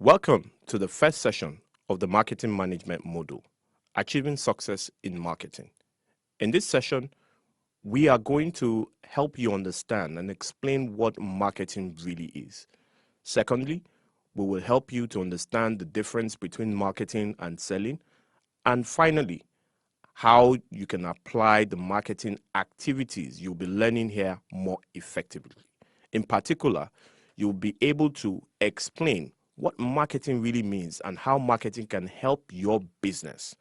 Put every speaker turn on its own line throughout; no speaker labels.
Welcome to the first session of the Marketing Management Module, Achieving Success in Marketing. In this session, we are going to help you understand and explain what marketing really is. Secondly, we will help you to understand the difference between marketing and selling. And finally, how you can apply the marketing activities you'll be learning here more effectively. In particular, you'll be able to explain what marketing really means and how marketing can help your business.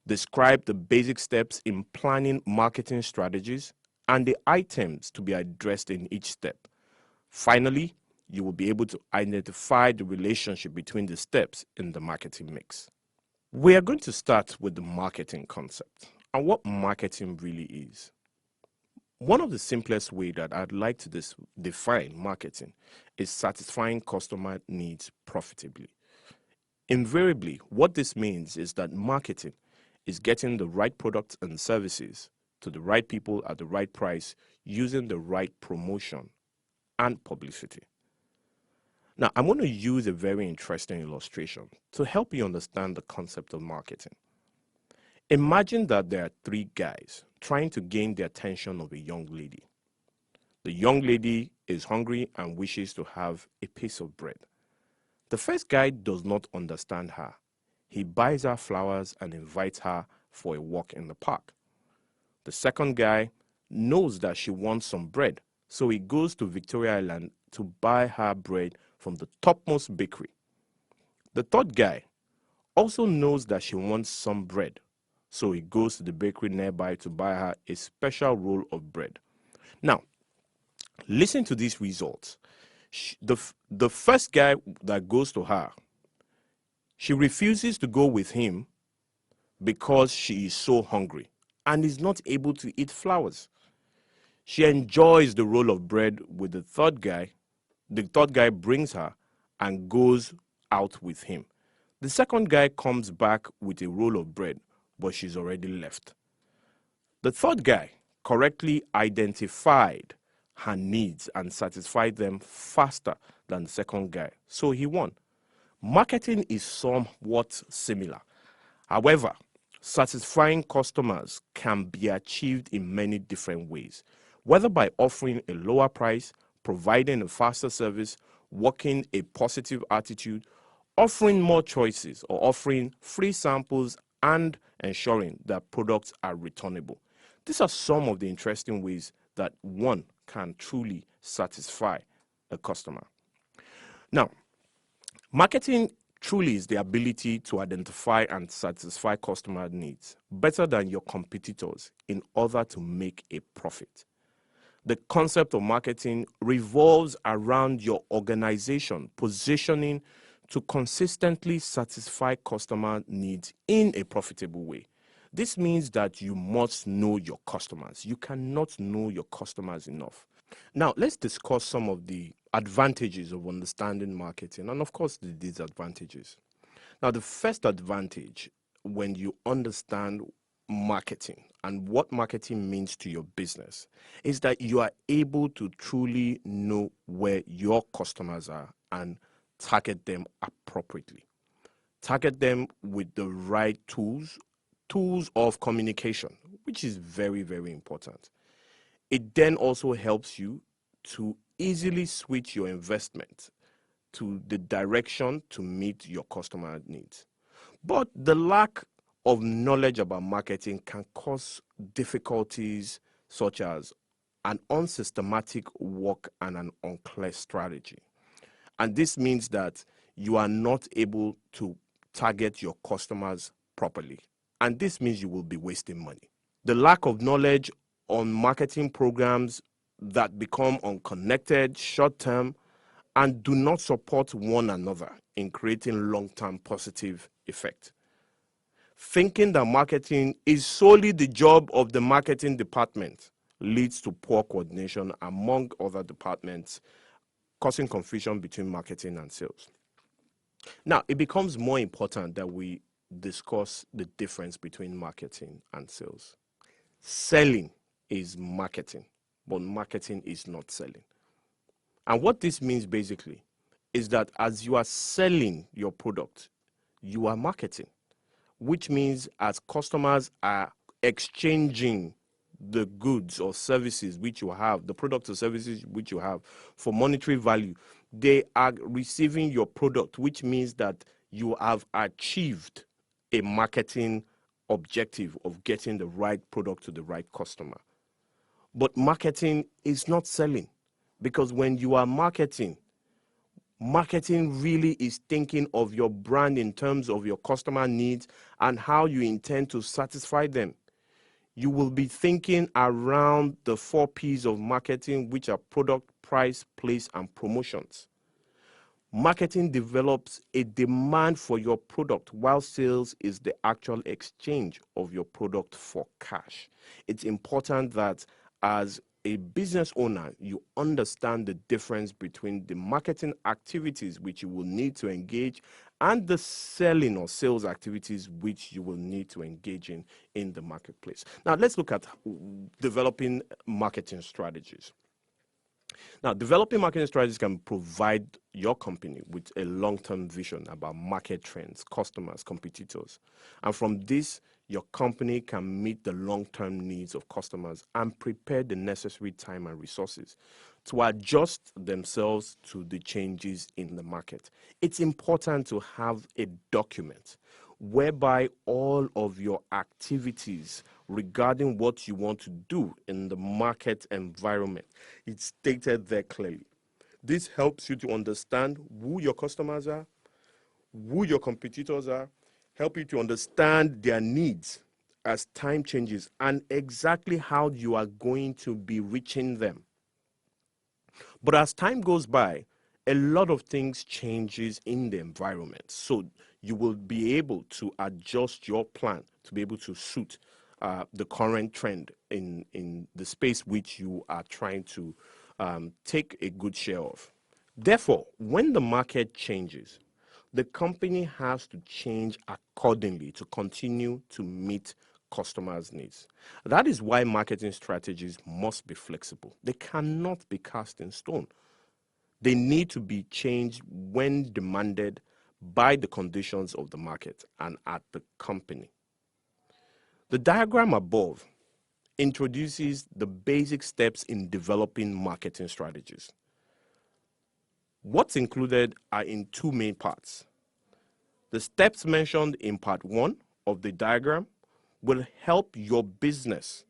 Describe the basic steps in planning marketing strategies and the items to be addressed in each step. Finally, you will be able to identify the relationship between the steps in the marketing mix. We are going to start with the marketing concept and what marketing really is. One of the simplest ways that I'd like to define marketing is satisfying customer needs profitably. Invariably, what this means is that marketing is getting the right products and services to the right people at the right price using the right promotion and publicity. Now, I'm going to use a very interesting illustration to help you understand the concept of marketing. Imagine that there are three guys trying to gain the attention of a young lady. The young lady is hungry and wishes to have a piece of bread. The first guy does not understand her. He buys her flowers and invites her for a walk in the park. The second guy knows that she wants some bread, so he goes to Victoria Island to buy her bread from the topmost bakery. The third guy also knows that she wants some bread, so he goes to the bakery nearby to buy her a special roll of bread. Now, listen to these results. The first guy that goes to her, she refuses to go with him because she is so hungry and is not able to eat flowers. She enjoys the roll of bread with the third guy. The third guy brings her and goes out with him. The second guy comes back with a roll of bread, but she's already left. The third guy correctly identified her needs and satisfied them faster than the second guy, so he won. Marketing is somewhat similar. However, satisfying customers can be achieved in many different ways, whether by offering a lower price, providing a faster service, working a positive attitude, offering more choices, or offering free samples and ensuring that products are returnable. These are some of the interesting ways that one can truly satisfy a customer. Now, marketing truly is the ability to identify and satisfy customer needs better than your competitors in order to make a profit. The concept of marketing revolves around your organization positioning to consistently satisfy customer needs in a profitable way. This means that you must know your customers. You cannot know your customers enough. Now, let's discuss some of the advantages of understanding marketing and, of course, the disadvantages. Now, the first advantage when you understand marketing and what marketing means to your business is that you are able to truly know where your customers are and target them appropriately. Target them with the right tools of communication, which is very, very important. It then also helps you to easily switch your investment to the direction to meet your customer needs. But the lack of knowledge about marketing can cause difficulties such as an unsystematic work and an unclear strategy. And this means that you are not able to target your customers properly. And this means you will be wasting money. The lack of knowledge on marketing programs that become unconnected, short-term, and do not support one another in creating long-term positive effect. Thinking that marketing is solely the job of the marketing department leads to poor coordination among other departments, causing confusion between marketing and sales. Now, it becomes more important that we discuss the difference between marketing and sales. Selling is marketing, but marketing is not selling. And what this means basically is that as you are selling your product, you are marketing, which means as customers are exchanging the goods or services which you have, the products or services which you have for monetary value, they are receiving your product, which means that you have achieved a marketing objective of getting the right product to the right customer. But marketing is not selling, because when you are marketing really is thinking of your brand in terms of your customer needs and how you intend to satisfy them. You will be thinking around the 4 P's of marketing, which are product, price, place, and promotions. Marketing develops a demand for your product, while sales is the actual exchange of your product for cash. It's important that as a business owner, you understand the difference between the marketing activities which you will need to engage and the selling or sales activities which you will need to engage in the marketplace. Now, let's look at developing marketing strategies. Now, developing marketing strategies can provide your company with a long-term vision about market trends, customers, competitors. And from this, your company can meet the long-term needs of customers and prepare the necessary time and resources to adjust themselves to the changes in the market. It's important to have a document whereby all of your activities regarding what you want to do in the market environment, it's stated there clearly. This helps you to understand who your customers are, who your competitors are, help you to understand their needs as time changes, and exactly how you are going to be reaching them. But as time goes by, a lot of things changes in the environment. So you will be able to adjust your plan to be able to suit the current trend in the space which you are trying to take a good share of. Therefore, when the market changes, the company has to change accordingly to continue to meet customers' needs. That is why marketing strategies must be flexible. They cannot be cast in stone. They need to be changed when demanded by the conditions of the market and at the company. The diagram above introduces the basic steps in developing marketing strategies. What's included are in 2 main parts. The steps mentioned in part 1 of the diagram will help your business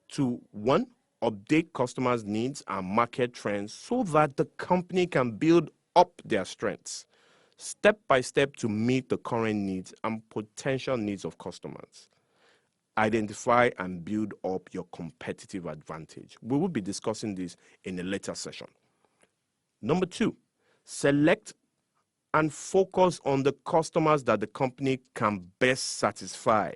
to, 1, update customers' needs and market trends so that the company can build up their strengths step by step to meet the current needs and potential needs of customers. Identify and build up your competitive advantage. We will be discussing this in a later session. Number 2, select and focus on the customers that the company can best satisfy,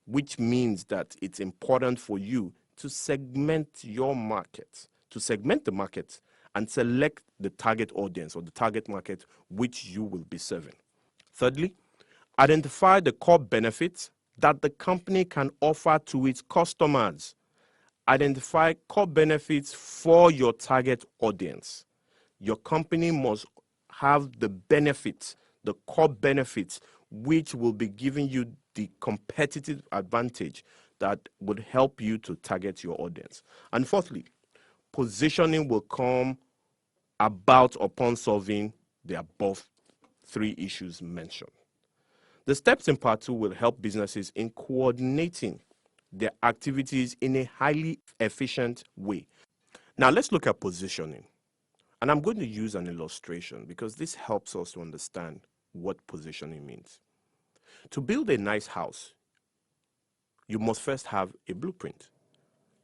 which means that it's important for you to segment your market, to segment the market and select the target audience or the target market which you will be serving. Thirdly, identify the core benefits that the company can offer to its customers. Identify core benefits for your target audience. Your company must have the benefits, the core benefits, which will be giving you the competitive advantage that would help you to target your audience. And fourthly, positioning will come about upon solving the above 3 issues mentioned. The steps in part 2 will help businesses in coordinating their activities in a highly efficient way. Now let's look at positioning. And I'm going to use an illustration because this helps us to understand what positioning means. To build a nice house, you must first have a blueprint.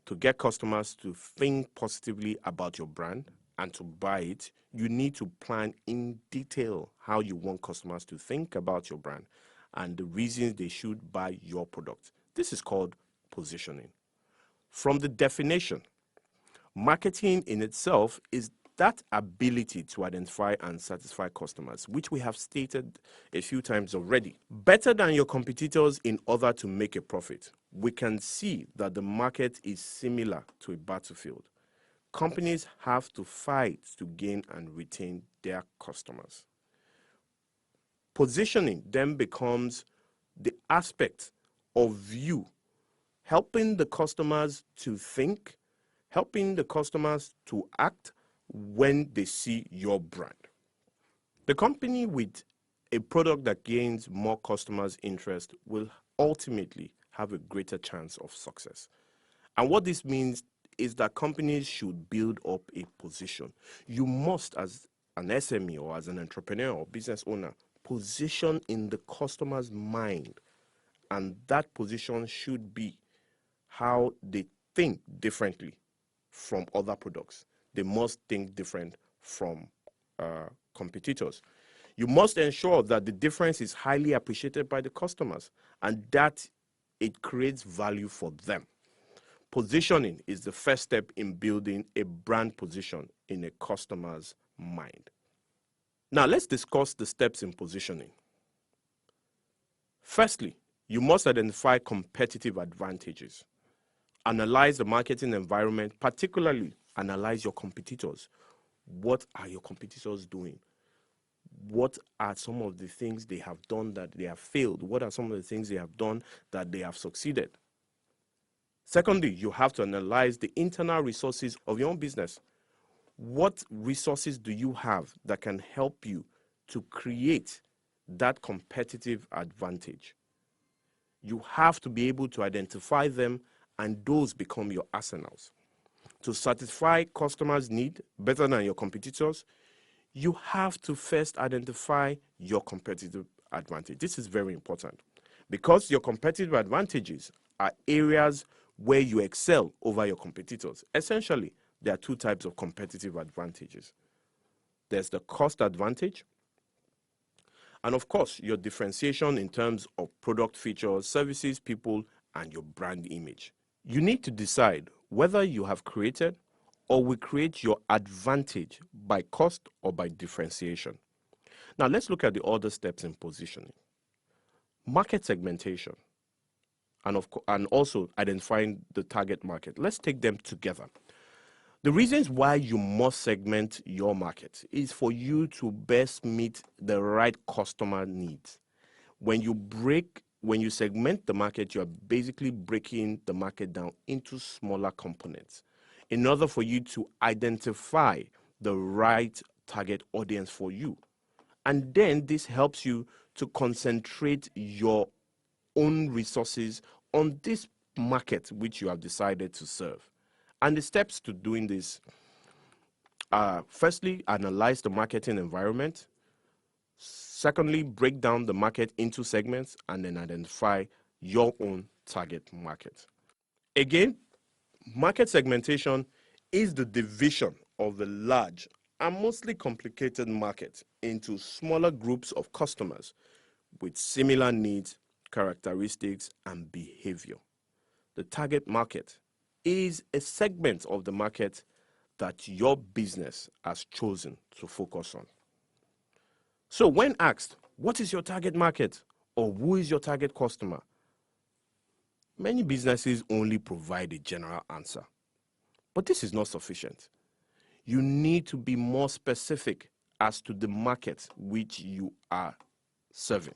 To get customers to think positively about your brand and to buy it, you need to plan in detail how you want customers to think about your brand and the reasons they should buy your product. This is called positioning. From the definition, marketing in itself is that ability to identify and satisfy customers, which we have stated a few times already, better than your competitors in order to make a profit. We can see that the market is similar to a battlefield. companies have to fight to gain and retain their customers. Positioning then becomes the aspect of you helping the customers to think, helping the customers to act when they see your brand. The company with a product that gains more customers' interest will ultimately have a greater chance of success. And what this means is that companies should build up a position. You must, as an SME or as an entrepreneur or business owner, position in the customer's mind. And that position should be how they think differently from other products. They must think different from competitors. You must ensure that the difference is highly appreciated by the customers and that it creates value for them. Positioning is the first step in building a brand position in a customer's mind. Now, let's discuss the steps in positioning. Firstly, you must identify competitive advantages. Analyze the marketing environment, particularly analyze your competitors. What are your competitors doing? What are some of the things they have done that they have failed? What are some of the things they have done that they have succeeded? Secondly, you have to analyze the internal resources of your own business. What resources do you have that can help you to create that competitive advantage? You have to be able to identify them, and those become your arsenals. To satisfy customers' need better than your competitors, you have to first identify your competitive advantage. This is very important because your competitive advantages are areas where you excel over your competitors. Essentially, there are two types of competitive advantages. There's the cost advantage, and of course, your differentiation in terms of product features, services, people, and your brand image. You need to decide whether you have created or will create your advantage by cost or by differentiation. Now, let's look at the other steps in positioning. Market segmentation and also identifying the target market. Let's take them together. The reasons why you must segment your market is for you to best meet the right customer needs. When you segment the market, you're basically breaking the market down into smaller components in order for you to identify the right target audience for you. And then this helps you to concentrate your own resources on this market which you have decided to serve. And the steps to doing this are, firstly, analyze the marketing environment. Secondly, break down the market into segments and then identify your own target market. Again, market segmentation is the division of a large and mostly complicated market into smaller groups of customers with similar needs, characteristics, and behavior. The target market is a segment of the market that your business has chosen to focus on. So when asked, what is your target market or who is your target customer? Many businesses only provide a general answer, but this is not sufficient. You need to be more specific as to the market which you are serving,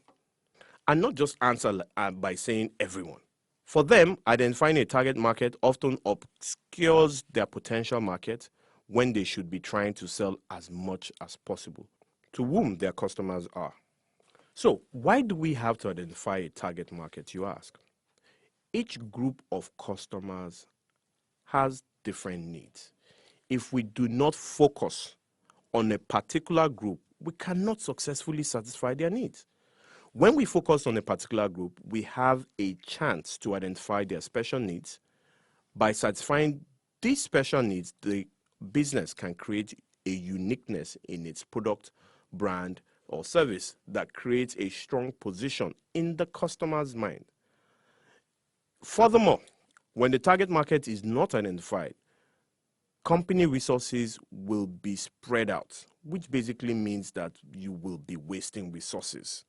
and not just answer by saying everyone. For them, identifying a target market often obscures their potential market when they should be trying to sell as much as possible to whom their customers are. So, why do we have to identify a target market, you ask? Each group of customers has different needs. If we do not focus on a particular group, we cannot successfully satisfy their needs. When we focus on a particular group, we have a chance to identify their special needs. By satisfying these special needs, the business can create a uniqueness in its product, brand, or service that creates a strong position in the customer's mind. Furthermore, when the target market is not identified, company resources will be spread out, which basically means that you will be wasting resources.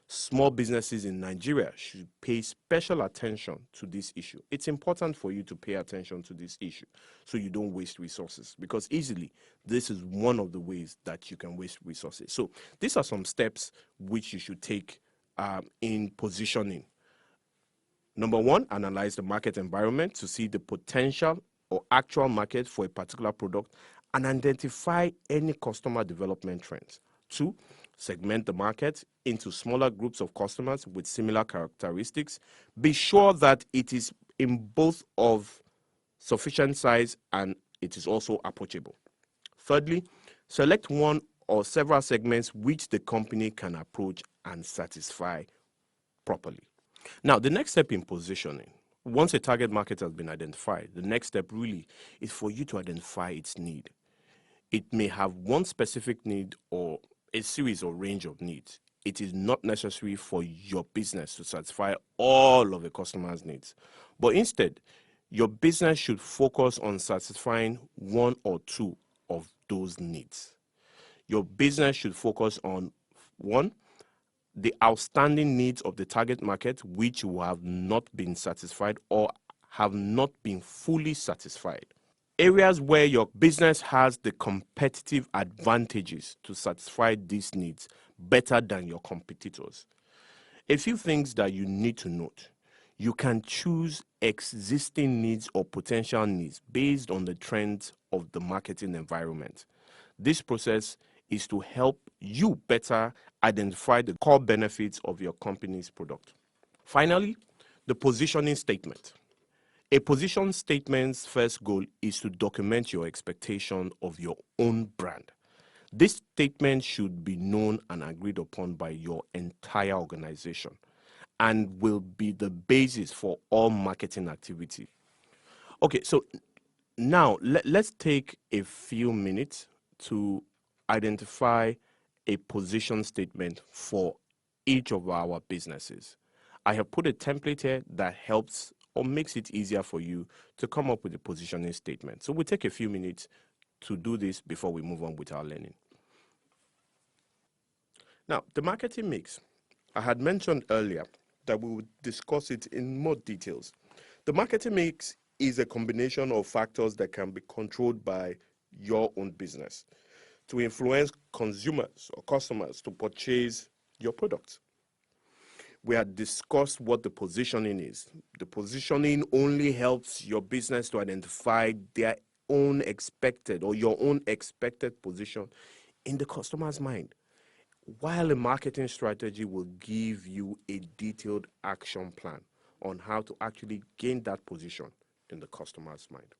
Small businesses in Nigeria should pay special attention to this issue. It's important for you to pay attention to this issue so you don't waste resources, because easily this is one of the ways that you can waste resources. So these are some steps which you should take in positioning. Number one, analyze the market environment to see the potential or actual market for a particular product and identify any customer development trends. Two, segment the market into smaller groups of customers with similar characteristics. Be sure that it is in both of sufficient size and it is also approachable. Thirdly, select one or several segments which the company can approach and satisfy properly. Now, the next step in positioning, once a target market has been identified, the next step really is for you to identify its need. It may have one specific need or a series or range of needs. It is not necessary for your business to satisfy all of the customer's needs, but instead, your business should focus on satisfying one or two of those needs. Your business should focus on one, the outstanding needs of the target market which will have not been satisfied or have not been fully satisfied. Areas where your business has the competitive advantages to satisfy these needs better than your competitors. A few things that you need to note. You can choose existing needs or potential needs based on the trends of the marketing environment. This process is to help you better identify the core benefits of your company's product. Finally, the positioning statement. A position statement's first goal is to document your expectation of your own brand. This statement should be known and agreed upon by your entire organization and will be the basis for all marketing activity. Okay, so now let's take a few minutes to identify a position statement for each of our businesses. I have put a template here that helps or makes it easier for you to come up with a positioning statement. So we'll take a few minutes to do this before we move on with our learning. Now, the marketing mix. I had mentioned earlier that we would discuss it in more details. The marketing mix is a combination of factors that can be controlled by your own business to influence consumers or customers to purchase your products. We had discussed what the positioning is. The positioning only helps your business to identify their own expected or your own expected position in the customer's mind, while a marketing strategy will give you a detailed action plan on how to actually gain that position in the customer's mind.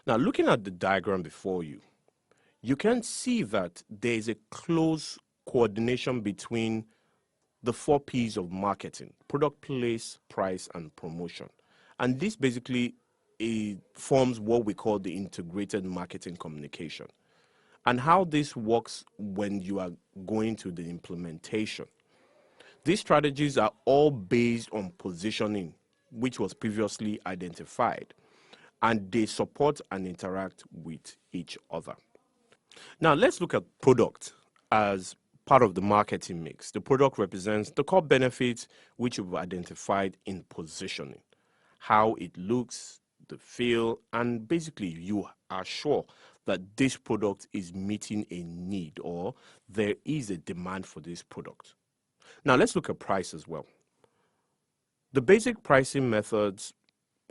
Now, looking at the diagram before you, you can see that there is a close coordination between the 4 P's of marketing: product, place, price, and promotion. And this basically forms what we call the integrated marketing communication. And how this works when you are going to the implementation. These strategies are all based on positioning, which was previously identified, and they support and interact with each other. Now, let's look at product as part of the marketing mix. The product represents the core benefits which you've identified in positioning, how it looks, the feel, and basically you are sure that this product is meeting a need or there is a demand for this product. Now, let's look at price as well. The basic pricing methods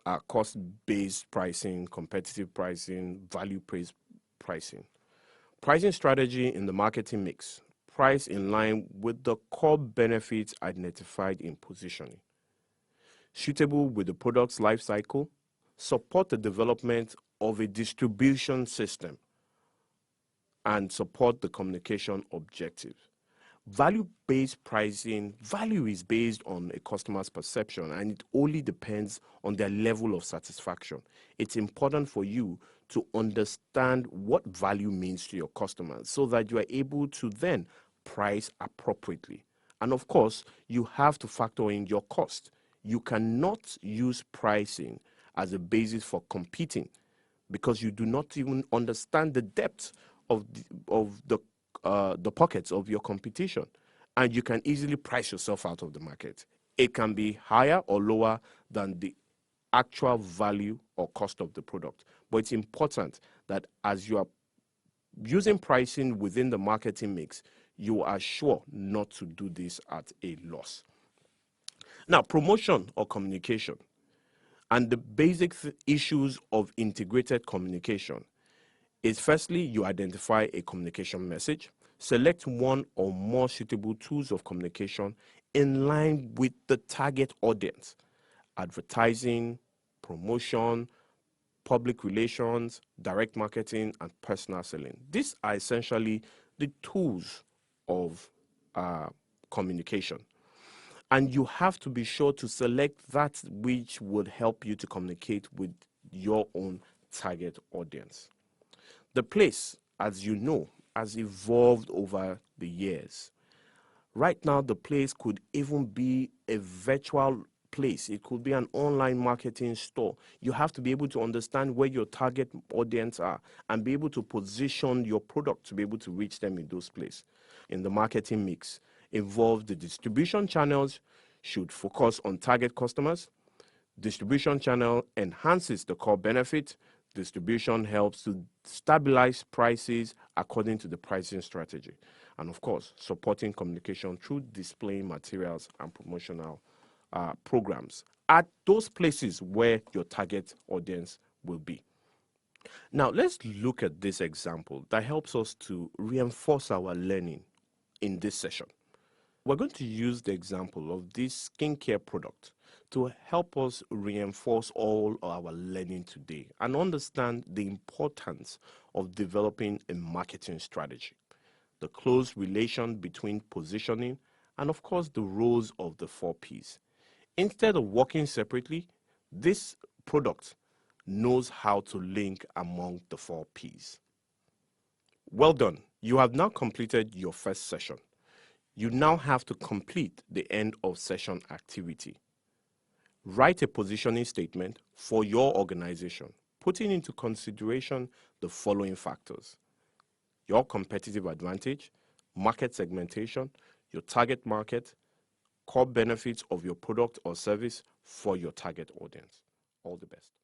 are cost-based pricing, competitive pricing, value-based pricing. Pricing strategy in the marketing mix: price in line with the core benefits identified in positioning. Suitable with the product's life cycle, support the development of a distribution system, and support the communication objectives. Value-based pricing, value is based on a customer's perception and it only depends on their level of satisfaction. It's important for you to understand what value means to your customers so that you are able to then price appropriately. And of course, you have to factor in your cost. You cannot use pricing as a basis for competing because you do not even understand the depth of the pockets of your competition. and you can easily price yourself out of the market. It can be higher or lower than the actual value or cost of the product. But it's important that as you are using pricing within the marketing mix, you are sure not to do this at a loss. Now, promotion or communication and the basic issues of integrated communication is firstly, you identify a communication message, select one or more suitable tools of communication in line with the target audience, advertising, promotion, public relations, direct marketing, and personal selling. These are essentially the tools of communication. And you have to be sure to select that which would help you to communicate with your own target audience. The place, as you know, has evolved over the years. Right now, the place could even be a virtual place. It could be an online marketing store. You have to be able to understand where your target audience are and be able to position your product to be able to reach them in those places. In the marketing mix, involve the distribution channels should focus on target customers. Distribution channel enhances the core benefit. Distribution helps to stabilize prices according to the pricing strategy. And of course, supporting communication through display materials and promotional programs at those places where your target audience will be. Now, let's look at this example that helps us to reinforce our learning in this session. We're going to use the example of this skincare product to help us reinforce all our learning today and understand the importance of developing a marketing strategy, the close relation between positioning, and of course the roles of the 4 Ps. Instead of working separately, this product knows how to link among the 4 Ps. Well done. You have now completed your first session. You now have to complete the end of session activity. Write a positioning statement for your organization, putting into consideration the following factors: your competitive advantage, market segmentation, your target market, core benefits of your product or service for your target audience. All the best.